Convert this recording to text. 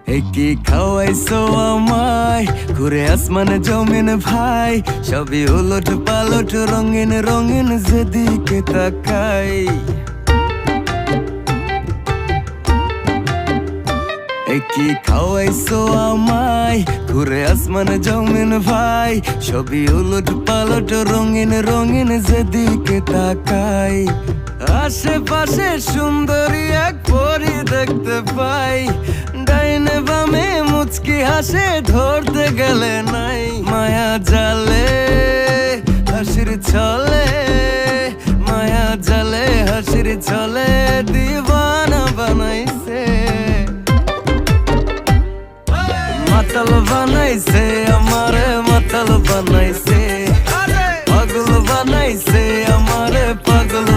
কি খাওয়াইছো আমায় ঘুরে আসমানে জমিন ভাই, সবই উলট পালট রঙিন রঙিন যেদিকে তাকাই। কি খাওয়াইছো আমায় ঘুরে আসমানে জমিন ভাই, সবই উলট পালট রঙিন রঙিন যেদিকে তাকাই। আশেপাশে সুন্দরী এক পরি দেখতে পাই, ডাইনে বামে মুচকি হাসে ধরতে গেলে নাই। মায়া জালে হাসির ছলে, মায়া জালে হাসির ছলে দিবানা বানাইছে। মাতাল বানাইছে আমারে মাতাল বানাইছে, পাগল বানাইছে আমারে পাগল